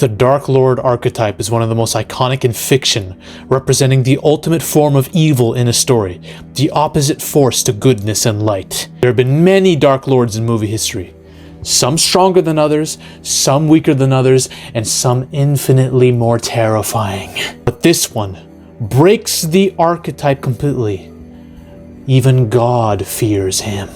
The Dark Lord archetype is one of the most iconic in fiction, representing the ultimate form of evil in a story, the opposite force to goodness and light. There have been many Dark Lords in movie history, some stronger than others, some weaker than others, and some infinitely more terrifying. But this one breaks the archetype completely. Even God fears him.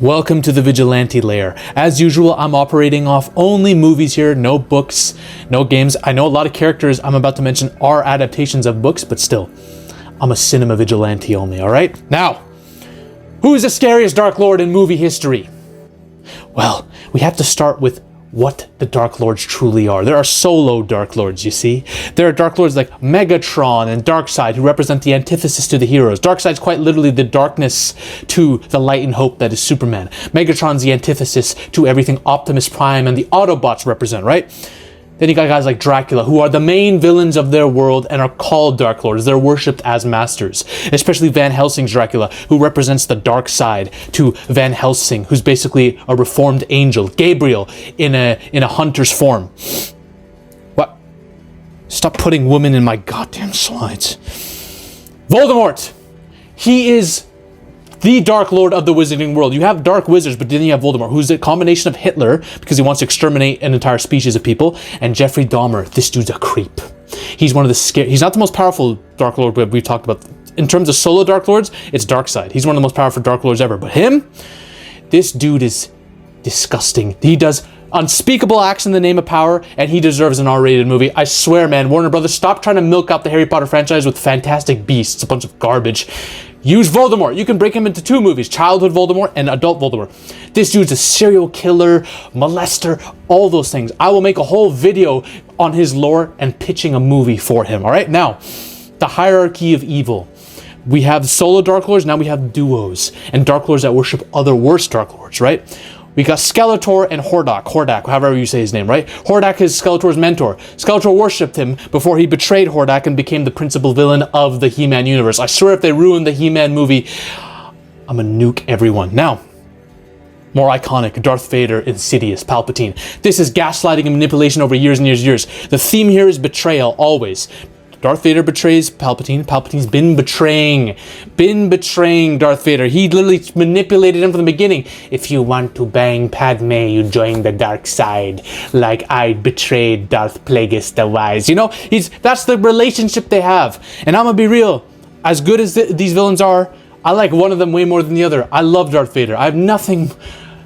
Welcome to the Vigilante Lair. As usual, I'm operating off only movies here, no books, no games. I know a lot of characters I'm about to mention are adaptations of books, but still, I'm a cinema vigilante only, alright? Now, who is the scariest Dark Lord in movie history? Well, we have to start with what the Dark Lords truly are. There are solo Dark Lords, you see. There are Dark Lords like Megatron and Darkseid, who represent the antithesis to the heroes. Darkseid's quite literally the darkness to the light and hope that is Superman. Megatron's the antithesis to everything Optimus Prime and the Autobots represent, right? Then you got guys like Dracula, who are the main villains of their world and are called Dark Lords. They're worshipped as masters, especially Van Helsing's Dracula, who represents the dark side to Van Helsing, who's basically a reformed angel, Gabriel in a hunter's form. What? Stop putting women in my goddamn slides. Voldemort! He is the Dark Lord of the wizarding world. You have dark wizards, but then you have Voldemort, who's a combination of Hitler, because he wants to exterminate an entire species of people, and Jeffrey Dahmer. This dude's a creep. He's one of the he's not the most powerful Dark Lord we've talked about. In terms of solo Dark Lords, it's Darkseid. He's one of the most powerful Dark Lords ever. But him, this dude is disgusting. He does unspeakable acts in the name of power, and he deserves an R-rated movie. I swear, man, Warner Brothers, stop trying to milk out the Harry Potter franchise with Fantastic Beasts. It's a bunch of garbage. Use Voldemort. You can break him into two movies, childhood Voldemort and adult Voldemort. This dude's a serial killer, molester, all those things. I will make a whole video on his lore and pitching a movie for him, all right? Now, the hierarchy of evil. We have solo Dark Lords, now we have duos, and Dark Lords that worship other worse Dark Lords, right? We got Skeletor and Hordak, however you say his name, right? Hordak is Skeletor's mentor. Skeletor worshipped him before he betrayed Hordak and became the principal villain of the He-Man universe. I swear if they ruin the He-Man movie, I'm gonna nuke everyone. Now, more iconic, Darth Vader, Insidious, Palpatine. This is gaslighting and manipulation over years and years and years. The theme here is betrayal, always. Darth Vader betrays Palpatine. Palpatine's been betraying Darth Vader. He literally manipulated him from the beginning. If you want to bang Padme, you join the dark side, like I betrayed Darth Plagueis the Wise. You know, that's the relationship they have. And I'm gonna be real, as good as these villains are, I like one of them way more than the other. I love Darth Vader. I have nothing.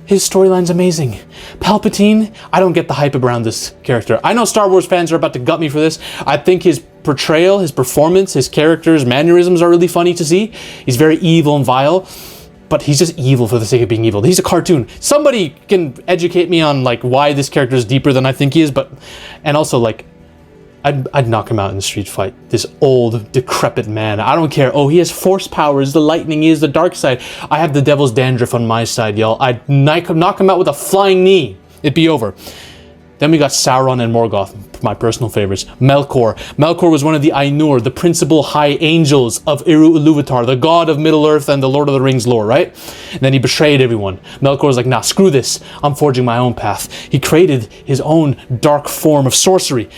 His storyline's amazing. Palpatine, I don't get the hype around this character. I know Star Wars fans are about to gut me for this. I think his portrayal, his performance, his character's mannerisms are really funny to see. He's very evil and vile, but he's just evil for the sake of being evil. He's a cartoon. Somebody can educate me on like why this character is deeper than I think he is, and also like, I'd knock him out in a street fight. This old, decrepit man. I don't care. Oh, he has force powers. The lightning, he is the dark side. I have the devil's dandruff on my side, y'all. I'd knock him out with a flying knee. It'd be over. Then we got Sauron and Morgoth, my personal favorites. Melkor. Melkor was one of the Ainur, the principal high angels of Iluvatar, the god of Middle-earth and the Lord of the Rings lore, right? And then he betrayed everyone. Melkor was like, nah, screw this. I'm forging my own path. He created his own dark form of sorcery.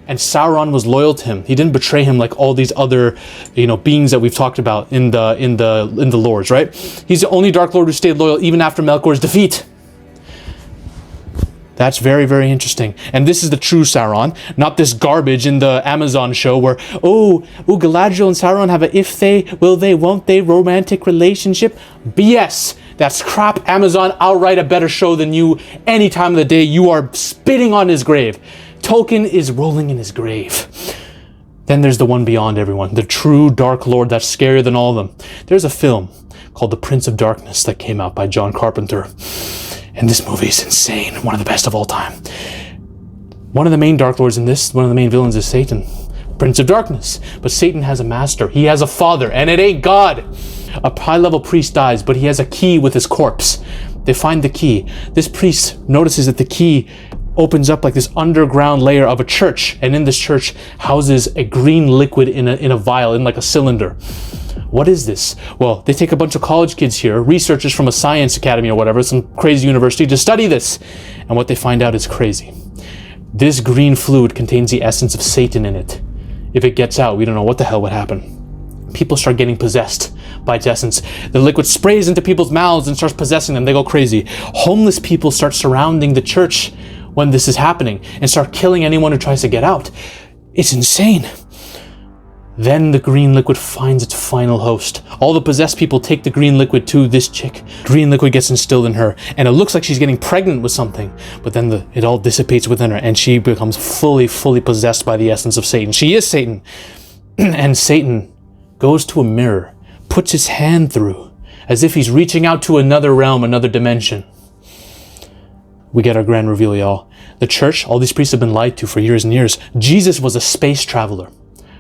And Sauron was loyal to him. He didn't betray him like all these other, beings that we've talked about in the lores, right? He's the only Dark Lord who stayed loyal even after Melkor's defeat. That's very, very interesting. And this is the true Sauron, not this garbage in the Amazon show where, Galadriel and Sauron have a if they, will they, won't they romantic relationship. BS. That's crap. Amazon, I'll write a better show than you any time of the day. You are spitting on his grave. Tolkien is rolling in his grave. Then there's the one beyond everyone, the true Dark Lord that's scarier than all of them. There's a film called The Prince of Darkness that came out by John Carpenter. And this movie is insane. One of the best of all time. One of the main Dark Lords in this, one of the main villains is Satan. Prince of Darkness. But Satan has a master. He has a father, and it ain't God. A high-level priest dies, but he has a key with his corpse. They find the key. This priest notices that the key opens up like this underground layer of a church, and in this church houses a green liquid in a vial, in like a cylinder. What is this? Well, they take a bunch of college kids here, researchers from a science academy or whatever, some crazy university, to study this. And what they find out is crazy. This green fluid contains the essence of Satan in it. If it gets out, we don't know what the hell would happen. People start getting possessed by its essence. The liquid sprays into people's mouths and starts possessing them. They go crazy. Homeless people start surrounding the church when this is happening and start killing anyone who tries to get out. It's insane. Then the green liquid finds its final host. All the possessed people take the green liquid to this chick. Green liquid gets instilled in her, and it looks like she's getting pregnant with something, but then it all dissipates within her, and she becomes fully possessed by the essence of Satan. She is Satan. And Satan goes to a mirror, puts his hand through, as if he's reaching out to another realm, another dimension. We get our grand reveal, y'all. The church, all these priests have been lied to for years and years. Jesus was a space traveler.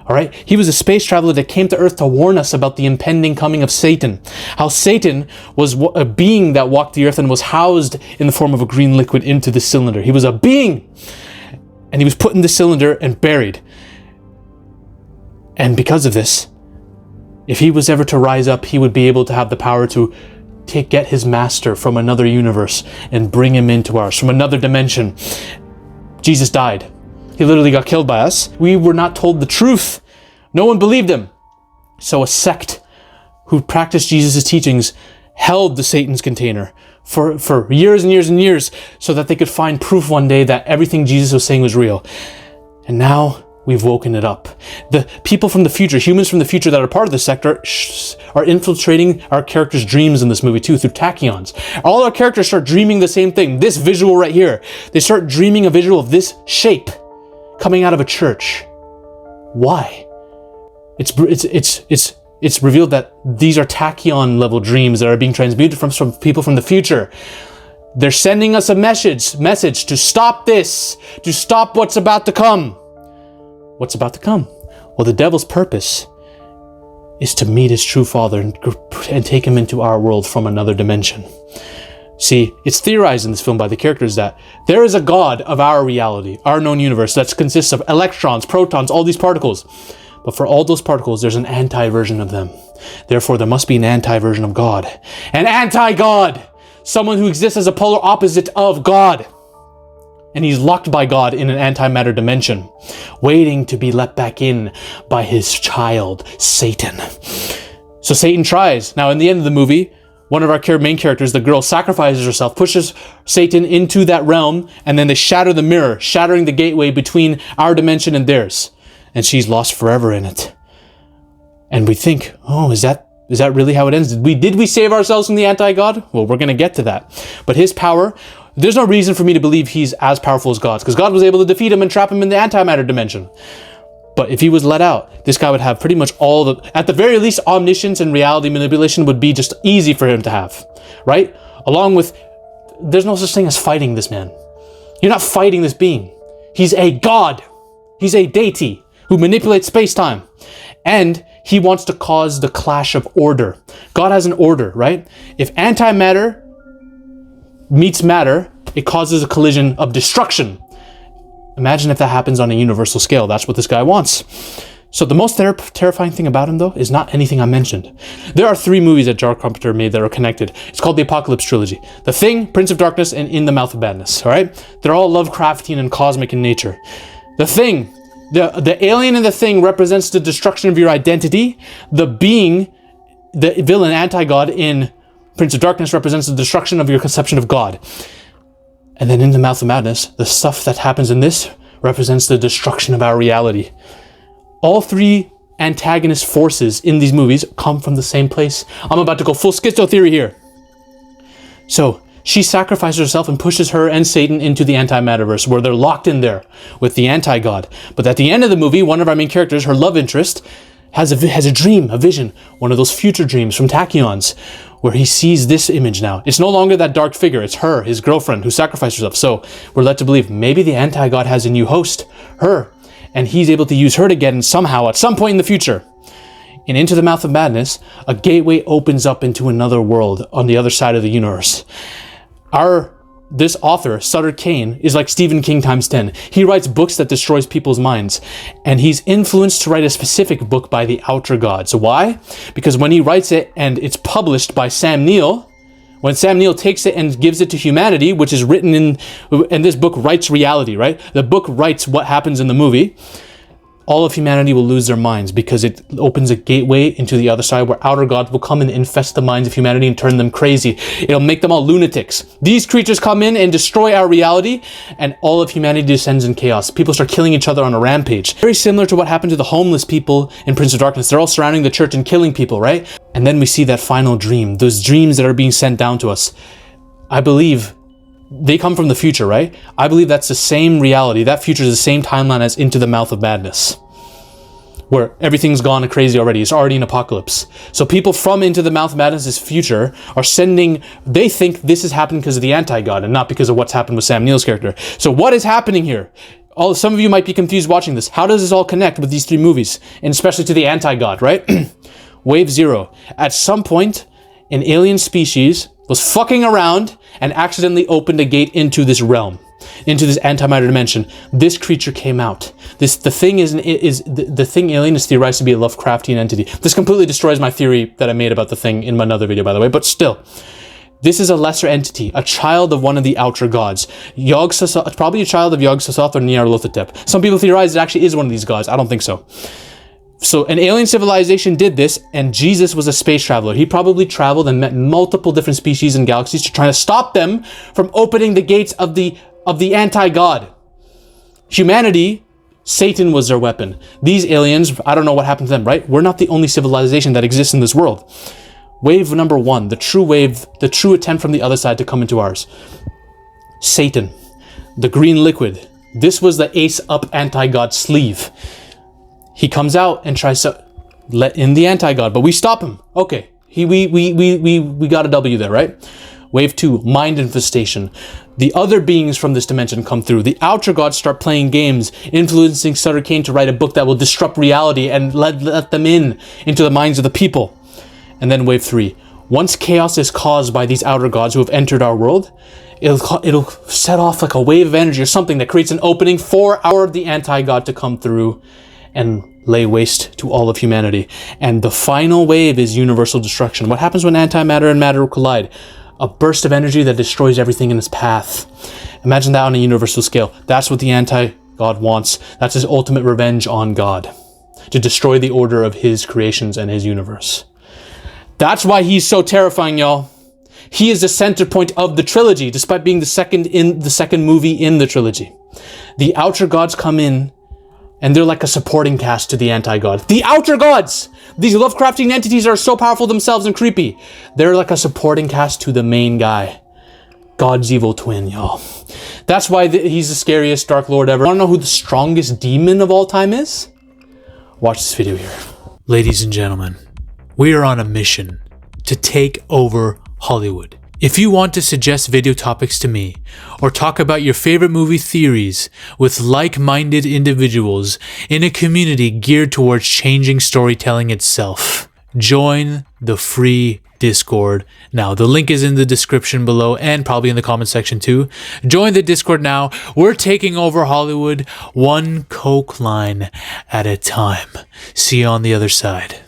All right? He was a space traveler that came to Earth to warn us about the impending coming of Satan. How Satan was a being that walked the earth and was housed in the form of a green liquid into the cylinder. He was a being. And he was put in the cylinder and buried. And because of this, if he was ever to rise up, he would be able to have the power to get his master from another universe and bring him into ours, from another dimension. Jesus died. He literally got killed by us. We were not told the truth. No one believed him. So a sect who practiced Jesus' teachings held the Satan's container for years and years and years so that they could find proof one day that everything Jesus was saying was real. And now we've woken it up. The people from the future, humans from the future that are part of the sect are infiltrating our characters' dreams in this movie too, through tachyons. All our characters start dreaming the same thing. This visual right here. They start dreaming a visual of this shape coming out of a church. Why? It's revealed that these are tachyon level dreams that are being transmuted from people from the future. They're sending us a message to stop this, to stop what's about to come. What's about to come? Well, the devil's purpose is to meet his true father and take him into our world from another dimension. See, it's theorized in this film by the characters that there is a God of our reality, our known universe, that consists of electrons, protons, all these particles. But for all those particles, there's an anti-version of them. Therefore, there must be an anti-version of God. An anti-God! Someone who exists as a polar opposite of God. And he's locked by God in an antimatter dimension, waiting to be let back in by his child, Satan. So Satan tries. Now, in the end of the movie, one of our main characters, the girl, sacrifices herself, pushes Satan into that realm, and then they shatter the mirror, shattering the gateway between our dimension and theirs. And she's lost forever in it. And we think, oh, is that really how it ends? Did we save ourselves from the anti-God? Well, we're going to get to that. But his power, there's no reason for me to believe he's as powerful as God, because God was able to defeat him and trap him in the antimatter dimension. But if he was let out, this guy would have pretty much at the very least, omniscience and reality manipulation would be just easy for him to have, right? Along with, there's no such thing as fighting this man. You're not fighting this being. He's a God. He's a deity who manipulates space-time. And he wants to cause the clash of order. God has an order, right? If antimatter meets matter, it causes a collision of destruction. Imagine if that happens on a universal scale. That's what this guy wants. So the most terrifying thing about him, though, is not anything I mentioned. There are 3 movies that John Carpenter made that are connected. It's called the Apocalypse Trilogy. The Thing, Prince of Darkness, and In the Mouth of Madness, all right? They're all Lovecraftian and cosmic in nature. The Thing, the alien in The Thing represents the destruction of your identity. The being, the villain anti-God in Prince of Darkness represents the destruction of your conception of God. And then In the Mouth of Madness, the stuff that happens in this represents the destruction of our reality. All 3 antagonist forces in these movies come from the same place. I'm about to go full schizo theory here. So she sacrifices herself and pushes her and Satan into the antimatterverse, where they're locked in there with the anti-God. But at the end of the movie, one of our main characters, her love interest, has a dream, a vision, one of those future dreams from tachyons, where he sees this image now. It's no longer that dark figure. It's her, his girlfriend, who sacrificed herself. So we're led to believe maybe the anti-God has a new host, her, and he's able to use her to get in somehow at some point in the future. And Into the Mouth of Madness, a gateway opens up into another world on the other side of the universe. This author, Sutter Kane, is like Stephen King times 10. He writes books that destroys people's minds. And he's influenced to write a specific book by the Outer Gods. Why? Because when he writes it and it's published by Sam Neill, When Sam Neill takes it and gives it to humanity, which is written in, and this book writes reality, right? The book writes what happens in the movie. All of humanity will lose their minds because it opens a gateway into the other side where outer gods will come and infest the minds of humanity and turn them crazy. It'll make them all lunatics. These creatures come in and destroy our reality, and all of humanity descends in chaos. People start killing each other on a rampage. Very similar to what happened to the homeless people in Prince of Darkness. They're all surrounding the church and killing people, right? And then we see that final dream, those dreams that are being sent down to us. I believe they come from the future, right? I believe that's the same reality. That future is the same timeline as Into the Mouth of Madness, where everything's gone crazy already. It's already an apocalypse. So people from Into the Mouth of Madness' future are sending, they think this is happening because of the anti-god and not because of what's happened with Sam Neill's character. So what is happening here? Some of you might be confused watching this. How does this all connect with these three movies? And especially to the anti-god, right? Wave 0. At some point, an alien species was fucking around and accidentally opened a gate into this realm, into this antimatter dimension. This creature came out. The thing alien is theorized to be a Lovecraftian entity. This completely destroys my theory that I made about the thing in another video, by the way, but still. This is a lesser entity, a child of one of the outer gods. Yog-Sothoth, probably a child of Yog-Sothoth or Nyarlathotep. Some people theorize it actually is one of these gods. I don't think so. So an alien civilization did this, and Jesus was a space traveler. He probably traveled and met multiple different species and galaxies to try to stop them from opening the gates of the anti-god. Humanity, Satan was their weapon. These aliens, I don't know what happened to them, right? We're not the only civilization that exists in this world. Wave number 1, the true wave, the true attempt from the other side to come into ours. Satan, the green liquid. This was the ace up anti-god sleeve. He comes out and tries to let in the anti-god, but we stop him. Okay, we got a W there, right? Wave 2, mind infestation. The other beings from this dimension come through. The outer gods start playing games, influencing Sutter Kane to write a book that will disrupt reality and let them into the minds of the people. And then wave 3, once chaos is caused by these outer gods who have entered our world, it'll set off like a wave of energy or something that creates an opening for the anti-god to come through and lay waste to all of humanity. And the final wave is universal destruction. What happens when antimatter and matter collide? A burst of energy that destroys everything in its path. Imagine that on a universal scale. That's what the anti-god wants. That's his ultimate revenge on God. To destroy the order of his creations and his universe. That's why he's so terrifying, y'all. He is the center point of the trilogy, despite being the second movie in the trilogy. The outer gods come in, and they're like a supporting cast to the anti-god. The outer gods! These Lovecraftian entities are so powerful themselves and creepy. They're like a supporting cast to the main guy. God's evil twin, y'all. That's why he's the scariest Dark Lord ever. Want to know who the strongest demon of all time is? Watch this video here. Ladies and gentlemen, we are on a mission to take over Hollywood. If you want to suggest video topics to me, or talk about your favorite movie theories with like-minded individuals in a community geared towards changing storytelling itself, join the free Discord now. The link is in the description below and probably in the comment section too. Join the Discord now. We're taking over Hollywood one coke line at a time. See you on the other side.